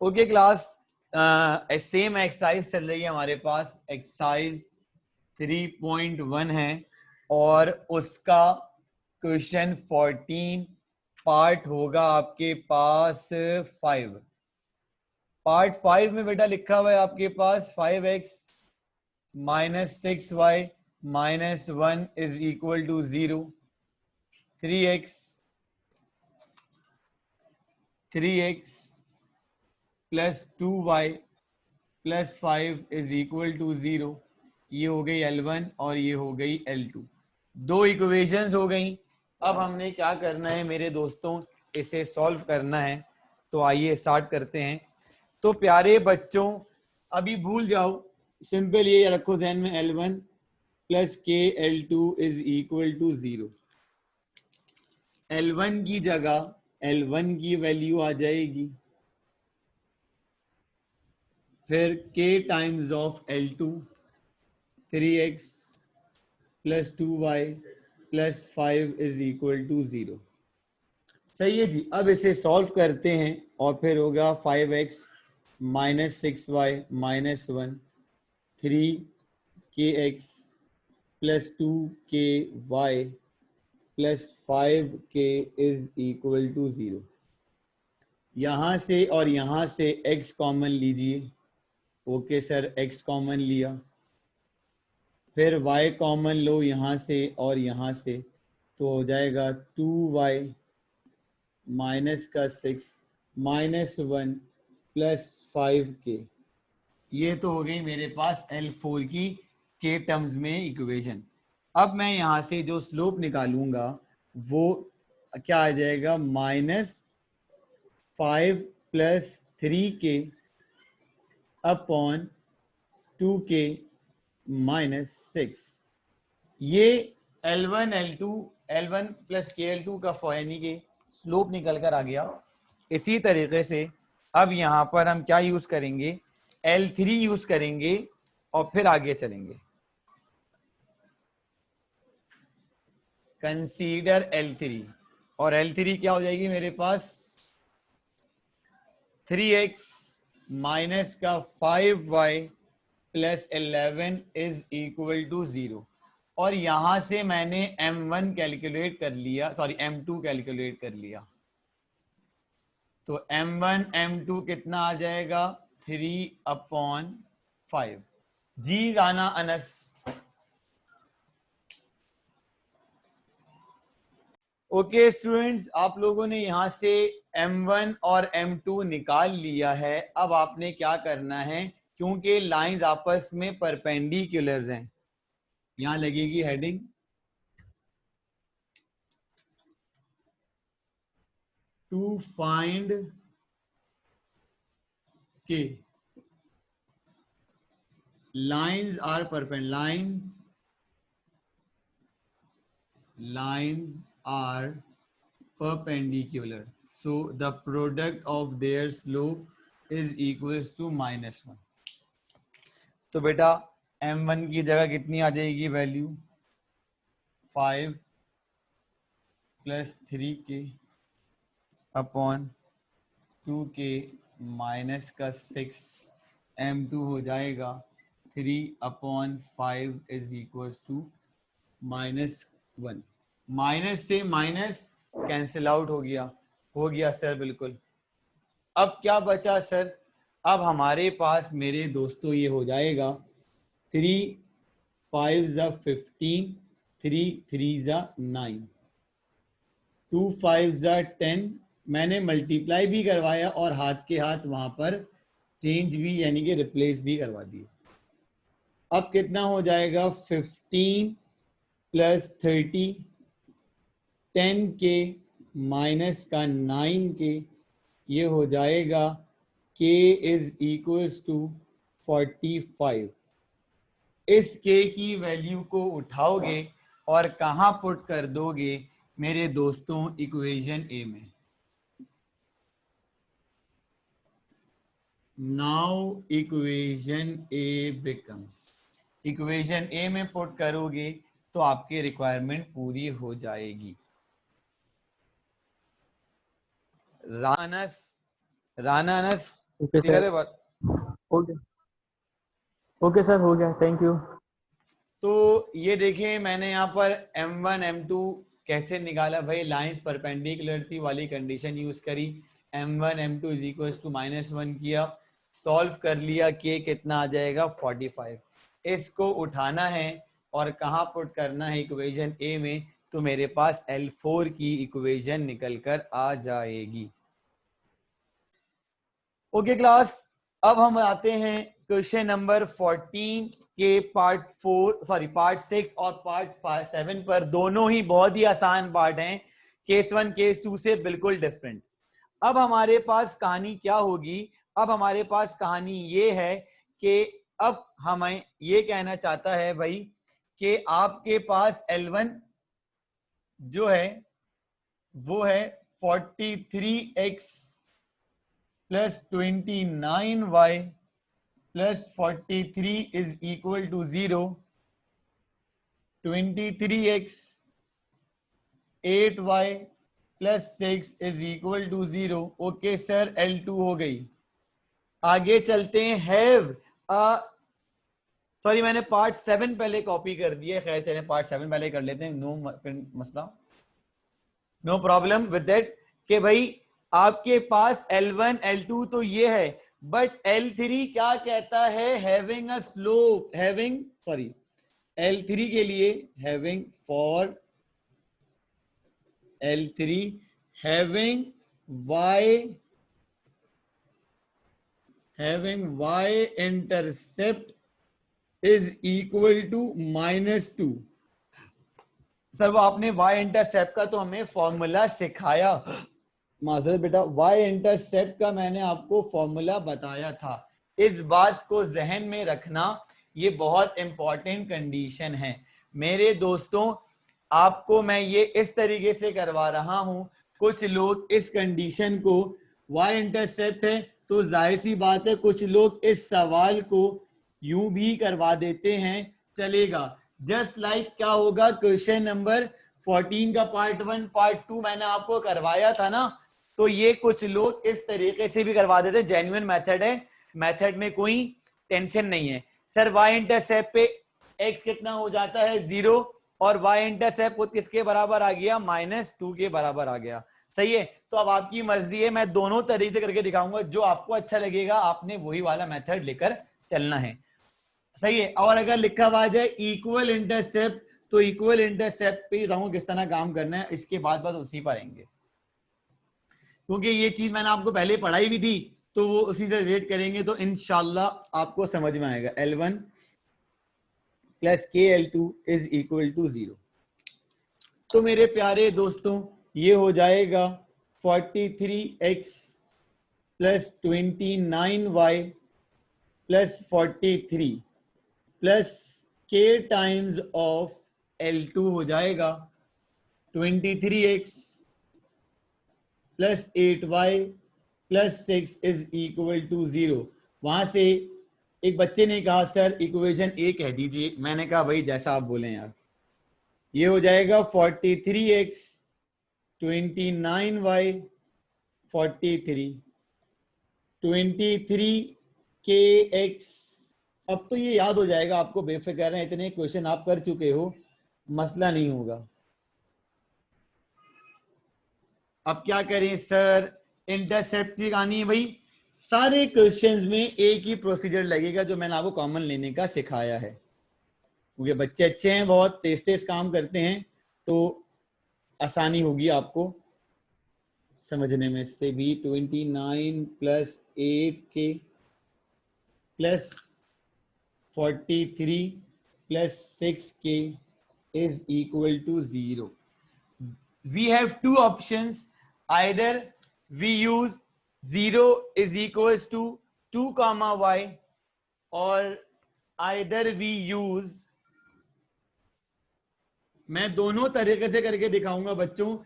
Okay class, same exercise चल रही है हमारे पास। एक्सरसाइज 3.1 है और उसका क्वेश्चन 14 पार्ट होगा आपके पास 5। पार्ट 5 में बेटा लिखा हुआ है आपके पास 5x minus 6y minus 1 is equal to 0, 3x plus 2y plus 5 is equal to 0। ये हो गई L1 और ये हो गई L2, दो इक्वेशंस हो गई। अब हमने क्या करना है मेरे दोस्तों, इसे सॉल्व करना है। तो आइए स्टार्ट करते हैं। तो प्यारे बच्चों, अभी भूल जाओ, सिंपल ये रखो ध्यान में, L1 प्लस के L2 is equal to 0। L1 की जगह L1 की वैल्यू आ जाएगी, फिर k times of L2 3x plus 2y plus 5 is equal to 0। सही है जी। अब इसे सॉल्व करते हैं और फिर होगा 5x minus 6y minus 1, 3kx plus 2ky plus 5k is equal to 0। यहां से और यहां से x कॉमन लीजिए। ओके सर, x कॉमन लिया, फिर y कॉमन लो यहां से और यहां से, तो हो जाएगा 2y माइनस का 6 माइनस 1 प्लस 5k। ये तो हो गई मेरे पास L4 की के टर्म्स में इक्वेशन। अब मैं यहां से जो स्लोप निकालूंगा वो क्या आ जाएगा, -5 plus 3k upon 2k minus 6। ये L1 L2 L1 प्लस के L2 का यानी कि स्लोप निकल कर आ गया। इसी तरीके से अब यहां पर हम क्या यूज करेंगे, L3 यूज करेंगे और फिर आगे चलेंगे। कंसीडर L3, और L3 क्या हो जाएगी मेरे पास, 3x माइनस का 5y plus 11 is equal to 0। और यहां से मैंने M1 कैलकुलेट कर लिया, सॉरी M2 कैलकुलेट कर लिया। तो M1 M2 कितना आ जाएगा, 3/5। जी राना अनस। ओके स्टूडेंट्स, आप लोगों ने यहां से M1 और M2 निकाल लिया है। अब आपने क्या करना है, क्योंकि लाइंस आपस में परपेंडिकुलर्स हैं, यहां लगेगी हेडिंग टू फाइंड के lines are perpendicular, lines are perpendicular, so the product of their slope is equals to -1। तो बेटा M1 की जगह कितनी आ जाएगी value, 5 plus 3k upon 2k minus का 6, M2 हो जाएगा 3/5 इज इक्वल टू -1। माइनस से माइनस कैंसिल आउट हो गया सर, बिल्कुल। अब क्या बचा सर, अब हमारे पास मेरे दोस्तों ये हो जाएगा 3 5 ज़ा 15, 3 3 ज़ा 9, 2 5 ज़ा 10। मैंने मल्टीप्लाई भी करवाया और हाथ के हाथ वहां पर चेंज भी यानी कि रिप्लेस भी करवा दिए। अब कितना हो जाएगा, 15 प्लस 30, 10k माइनस का 9k, ये हो जाएगा k इज इक्वल्स टू 45। इस k की वैल्यू को उठाओगे और कहां पुट कर दोगे मेरे दोस्तों, इक्वेशन ए में। नाउ इक्वेशन ए बिकम्स, इक्वेशन ए में पुट करोगे तो आपकी रिक्वायरमेंट पूरी हो जाएगी। रानानस ओके क्लियर सर। है बात? ओके ओके सर, हो गया, थैंक यू। तो ये देखिए मैंने यहाँ पर M1 M2 कैसे निकाला भाई, लाइंस परपेंडिकुलर थी वाली कंडीशन यूज करी, M1 M2 is equal to -1 किया, सॉल्व कर लिया, के कितना आ जाएगा 45। इसको उठाना है और कहाँ पुट करना है, इक्वेशन ए में, तो मेरे पास L4 की इक्वेशन निकल कर आ जाएगी। ओके क्लास, अब हम आते हैं क्वेश्चन नंबर 14 के पार्ट 6 और पार्ट 7 पर। दोनों ही बहुत ही आसान पार्ट हैं, केस 1 केस 2 से बिल्कुल डिफरेंट। अब हमारे पास कहानी क्या होगी, अब हमारे पास कहानी ये है कि अब हमें ये कहना चाहता है भाई कि आपके पास L1 जो है वो है 43x plus 29y plus 43 is equal to 0, 23x 8y plus 6 is equal to 0। Okay sir, L2 हो गई। आगे चलते हैं, हैव सॉरी मैंने पार्ट 7 पहले कॉपी कर दिया, खैर चले पार्ट 7 पहले कर लेते हैं, नो मसला, नो प्रॉब्लम विद दैट। कि भाई आपके पास L1 L2 तो ये है, बट L3 क्या कहता है, having a slope, having sorry L3 के लिए having for L3 having y intercept is equal to -2। Sir वो आपने y इंटरसेप्ट का तो हमें फॉर्मूला सिखाया, माजरत बेटा, y इंटरसेप्ट का मैंने आपको फॉर्मूला बताया था। इस बात को जहन में रखना, ये बहुत इंपॉर्टेंट कंडीशन है मेरे दोस्तों। आपको मैं ये इस तरीके से करवा रहा हूं, कुछ लोग इस कंडीशन को, y इंटरसेप्ट है तो जाहिर सी बात है कुछ लोग इस सवाल को यूं भी करवा देते हैं, चलेगा। जस्ट लाइक क्या होगा, क्वेश्चन नंबर 14 का पार्ट 1 पार्ट 2 मैंने आपको करवाया था ना, तो ये कुछ लोग इस तरीके से भी करवा देते, जेन्युइन मेथड है, मेथड में कोई टेंशन नहीं है। सर y इंटरसेप्ट पे x कितना हो जाता है 0, और y इंटरसेप्ट किसके बराबर आ गया, -2 के बराबर आ गया, सही है। तो अब आपकी मर्जी है, मैं दोनों तरीके करके दिखाऊंगा, जो आपको अच्छा लगेगा आपने वही वाला मेथड लेकर चलना है, सही है। और अगर लिखा हुआ जाए इक्वल इंटरसेप्ट, तो इक्वल इंटरसेप्ट पे बताऊंगा किस तरह काम करना है, इसके बाद उसी पर आएंगे, क्योंकि ये चीज मैंने आपको पहले पढ़ाई भी थी, तो वो उसी से रिलेट करेंगे तो इंशाल्लाह आपको समझ में आएगा। L1 plus KL2 is equal to 0। तो मेरे प्यारे दोस्तों ये हो जाएगा 43x plus 29y plus 43 plus k times of L2 हो जाएगा 23x plus 8y plus 6 is equal to 0। वहां से एक बच्चे ने कहा सर इक्वेशन ए कह दीजिए, मैंने कहा भाई जैसा आप बोले यार। ये हो जाएगा 43x 29y 43 23kx। अब तो ये याद हो जाएगा आपको, बेफिक्र हैं, इतने क्वेश्चन आप कर चुके हो, मसला नहीं होगा। अब क्या करें सर, इंटरसेप्ट की कहानी है भाई, सारे क्वेश्चंस में एक ही प्रोसीजर लगेगा जो मैंने आपको कॉमन लेने का सिखाया है, क्योंकि बच्चे अच्छे हैं, बहुत तेज तेज काम करते हैं, तो आसानी होगी आपको समझने में। से भी 29 plus 8k plus 43 plus 6k is equal to 0. We have two options, either we use 0 is equals to 2 comma y, or either we use, मैं दोनों तरीके से करके दिखाऊंगा बच्चों।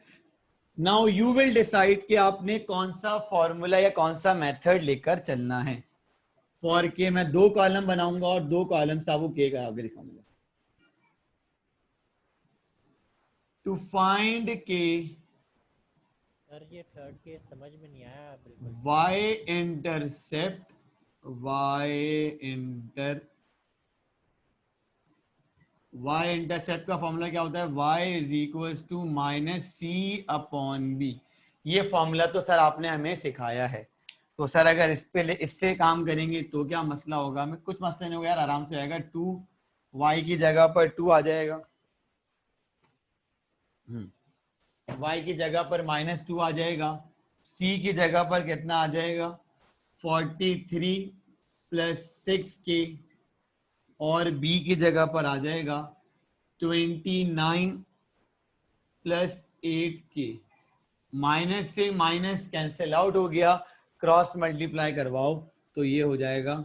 नाउ यू विल डिसाइड कि आपने कौन सा फॉर्मूला या कौन सा मेथड लेकर चलना है। फॉर के मैं 2 कॉलम बनाऊंगा और 2 कॉलम से आपको के आगे दिखाऊंगा। टू फाइंड के सर ये थर्ड केस समझ में नहीं आया बिल्कुल। y इंटरसेप्ट y इंटरसेप्ट का फॉर्मूला क्या होता है? y is equals to minus c upon b. ये फॉर्मूला तो सर आपने हमें सिखाया है। तो सर अगर इस पे इससे काम करेंगे तो क्या मसला होगा? मैं कुछ मसला नहीं होगा यार, आराम से आएगा। 2y की जगह पर 2 आ जाएगा, y की जगह पर -2 आ जाएगा, c की जगह पर कितना आ जाएगा? 43 प्लस 6k, और b की जगह पर आ जाएगा 29 प्लस 8k। माइनस से माइनस कैंसिल आउट हो गया, क्रॉस मल्टीप्लाई करवाओ तो ये हो जाएगा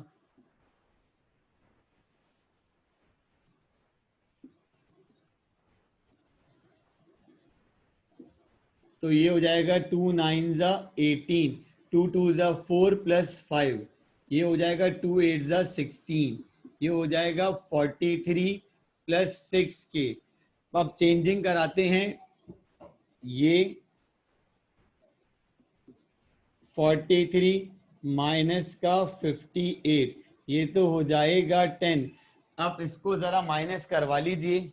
तो ये हो जाएगा 2 9 ज़ा 18, 2 2 ज़ा 4 प्लस 5, ये हो जाएगा 2 8 ज़ा 16, ये हो जाएगा 43 प्लस 6k। अब चेंजिंग कराते हैं, ये 43 माइनस का 58, ये तो हो जाएगा 10। अब इसको जरा माइनस करवा लीजिए,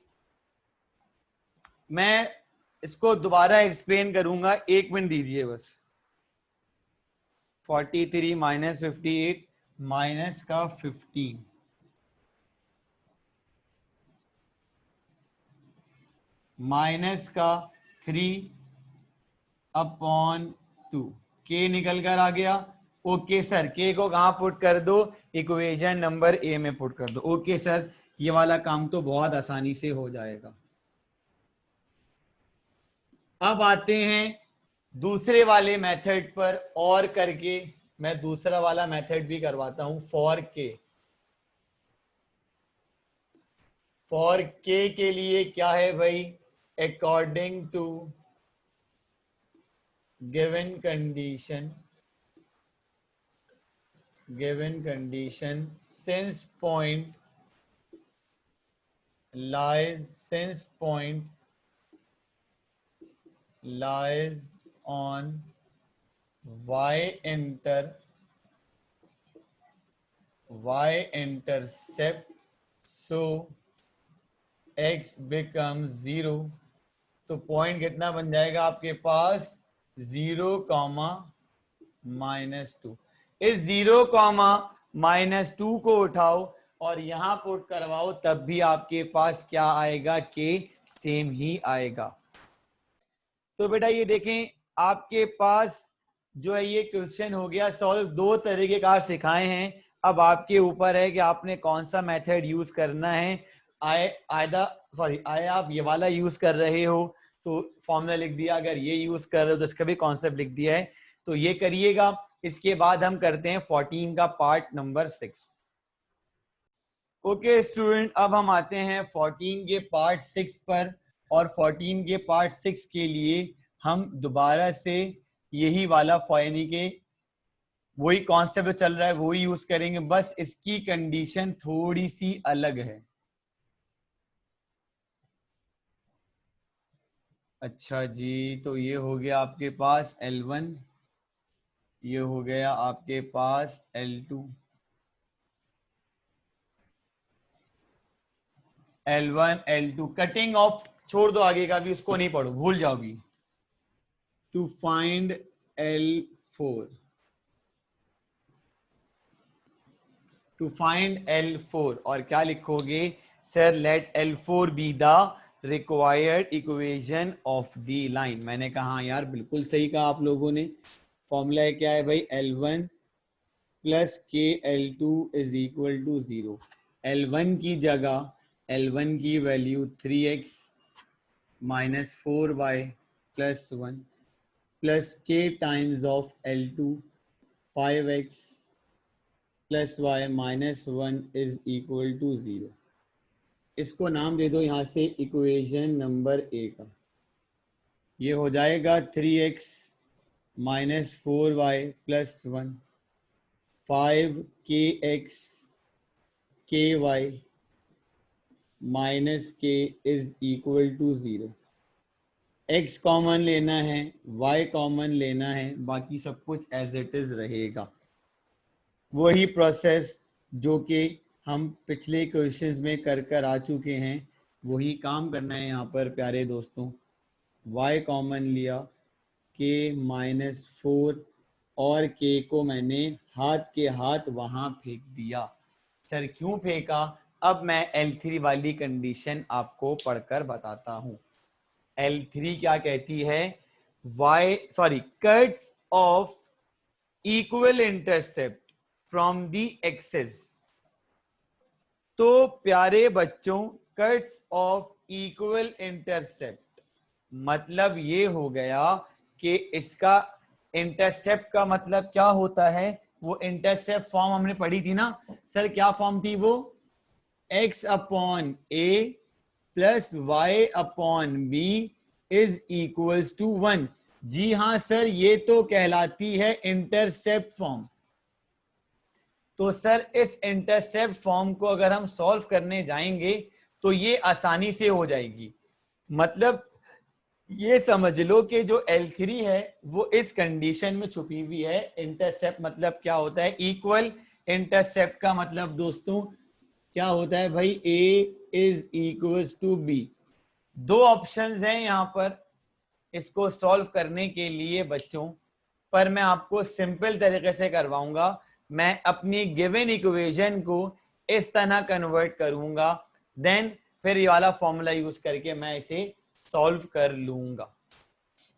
मैं इसको दोबारा एक्सप्लेन करूंगा, 1 मिनट दीजिए बस। 43 माइनस 58 माइनस का 15, माइनस का 3 अपॉन 2, के निकल कर आ गया। ओके सर, के को कहाँ पुट कर दो? इक्वेशन नंबर ए में पुट कर दो। ओके सर, ये वाला काम तो बहुत आसानी से हो जाएगा। अब आते हैं दूसरे वाले मेथड पर, और करके मैं दूसरा वाला मेथड भी करवाता हूं। फॉर के लिए क्या है भाई? According to given condition since point lies on y intercept, so x becomes 0। तो पॉइंट कितना बन जाएगा आपके पास? 0, -2। इस 0, -2 को उठाओ और यहां पुट करवाओ, तब भी आपके पास क्या आएगा? के सेम ही आएगा। तो बेटा ये देखें, आपके पास जो है ये क्वेश्चन हो गया सॉल्व। 2 तरीके कार सिखाए हैं, अब आपके ऊपर है कि आपने कौन सा मेथड यूज करना है। आए आप ये वाला यूज कर रहे हो तो फॉर्मूला लिख दिया, अगर ये यूज कर रहे हो तो इसका भी कॉन्सेप्ट लिख दिया है, तो ये करिएगा। इसके बाद हम करते हैं 14 का पार्ट नंबर 6। ओके स्टूडेंट, अब हम आते हैं 14 के पार्ट 6 पर, और 14 के पार्ट 6 के लिए हम दोबारा से यही वाला यानी के वही कॉन्सेप्ट चल रहा है वही यूज करेंगे, बस इसकी कंडीशन थोड़ी सी अलग है। अच्छा जी, तो ये हो गया आपके पास L1, ये हो गया आपके पास L2, L1 L2। Cutting of छोड़ दो, आगे का भी उसको नहीं पढ़ो, भूल जाओगी। टू फाइंड L4, और क्या लिखोगे? Sir let L4 be the required equation of the line. मैंने कहा यार बिल्कुल सही कहा आप लोगों ने। फॉर्मूला क्या है भाई? L1 प्लस के L2 is equal to 0। L1 की जगह L1 की value 3x minus 4y plus 1 plus k times of L2 5x plus y minus 1 is equal to 0। इसको नाम दे दो यहां से इक्वेशन नंबर ए का। ये हो जाएगा 3x minus 4y plus 1 5kx ky minus k is equal to 0। x common लेना है, y कॉमन लेना है, बाकी सब कुछ एज इट इज रहेगा। वही प्रोसेस जो कि हम पिछले क्वेश्चंस में कर आ चुके हैं, वही काम करना है यहाँ पर प्यारे दोस्तों। y कॉमन लिया, k -4 और k को मैंने हाथ के हाथ वहां फेंक दिया। सर क्यों फेंका? अब मैं L3 वाली कंडीशन आपको पढ़कर बताता हूं। L3 क्या कहती है? Cuts off equal intercept from the axes. तो प्यारे बच्चों, कट्स ऑफ इक्वल इंटरसेप्ट मतलब ये हो गया कि इसका इंटरसेप्ट का मतलब क्या होता है? वो इंटरसेप्ट फॉर्म हमने पढ़ी थी ना सर, क्या फॉर्म थी वो? x upon a plus y upon b is equals to 1। जी हाँ सर, ये तो कहलाती है इंटरसेप्ट फॉर्म। तो सर इस इंटरसेप्ट फॉर्म को अगर हम सॉल्व करने जाएंगे तो ये आसानी से हो जाएगी। मतलब ये समझ लो कि जो L3 है वो इस कंडीशन में छुपी हुई है। इंटरसेप्ट मतलब क्या होता है? इक्वल। इंटरसेप्ट का मतलब दोस्तों क्या होता है भाई? A is equals to B। दो ऑप्शंस हैं यहाँ पर इसको सॉल्व करने के लिए बच्चों, पर मैं आपको सिंपल तरीके से करवाऊंगा। मैं अपनी गिवन इक्वेशन को इस तरह कन्वर्ट करूंगा, देन फिर ये वाला फॉर्मूला यूज करके मैं इसे सॉल्व कर लूंगा।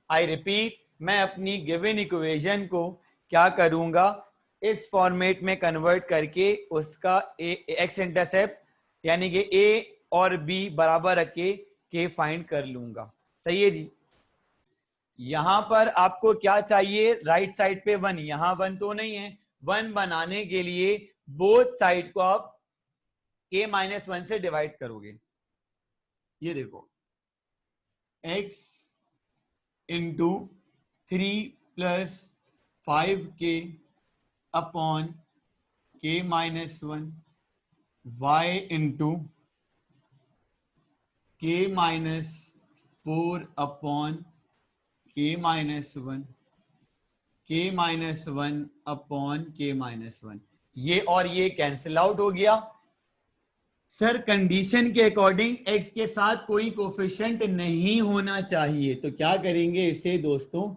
आई रिपीट, मैं अपनी गिवन इक्वेशन को क्या करूंगा? इस फॉर्मेट में कन्वर्ट करके उसका एक्स इंटरसेप्ट यानी कि ए और बी बराबर रख के फाइंड कर लूंगा। सही है जी। यहां पर आपको क्या चाहिए? राइट साइड पे 1, यहां 1 तो नहीं है। 1 बनाने के लिए बोथ साइड को आप k-1 से डिवाइड करोगे। ये देखो, x into 3 plus 5k upon k-1, y into k-4 upon k-1, k-1 upon k-1। ये और ये कैंसिल आउट हो गया। सर कंडीशन के अकॉर्डिंग x के साथ कोई कोफिशिएंट नहीं होना चाहिए, तो क्या करेंगे? इसे दोस्तों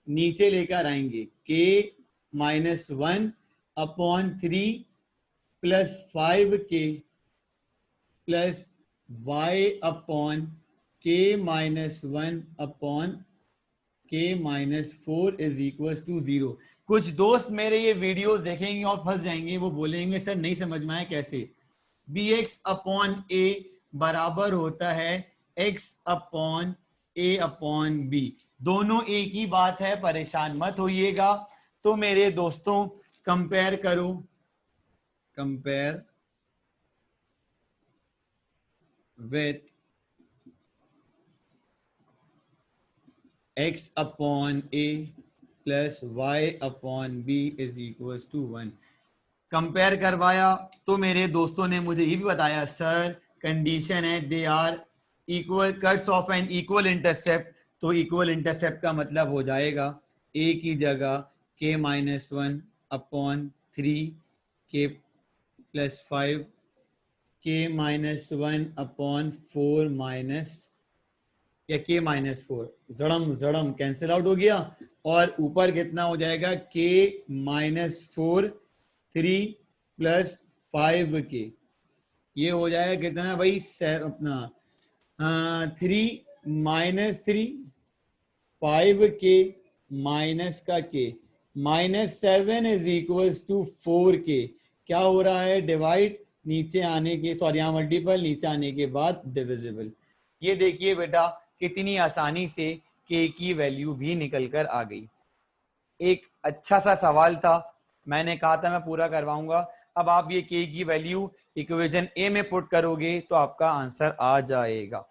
नीचे लेकर आएंगे। k-1 upon 3 plus 5k plus y upon k-1 upon k-4 is equal to 0। कुछ दोस्त मेरे ये वीडियोस देखेंगे और फंस जाएंगे, वो बोलेंगे सर नहीं समझ में आया कैसे। bx अपॉन a बराबर होता है x upon a upon b। दोनों एक ही बात है, परेशान मत होइएगा। तो मेरे दोस्तों कंपेयर करो, compare with x upon a plus y upon b is equal to 1। Compare करवाया तो मेरे दोस्तों ने मुझे ये भी बताया सर कंडीशन है they are equal cuts off an equal intercept. तो इक्वल इंटरसेप्ट का मतलब हो जाएगा a की जगह k-1 upon 3k plus 5 k-1 upon 4 minus या k-4 जड़म कैंसिल आउट हो गया। और ऊपर कितना हो जाएगा? k-4 3 plus 5k। ये हो जाएगा कितना भाई? अपना 3 माइनस 3 5k माइनस का k -7 is equal to 4k। क्या हो रहा है? डिवाइड नीचे आने के, सॉरी यहाँ मल्टीपल, नीचे आने के बाद डिविजिबल। ये देखिए बेटा कितनी आसानी से k की वैल्यू भी निकल कर आ गई। एक अच्छा सा सवाल था, मैंने कहा था मैं पूरा करवाऊंगा। अब आप ये k की वैल्यू इक्वेशन ए में पुट करोगे तो आपका आंसर आ जाएगा।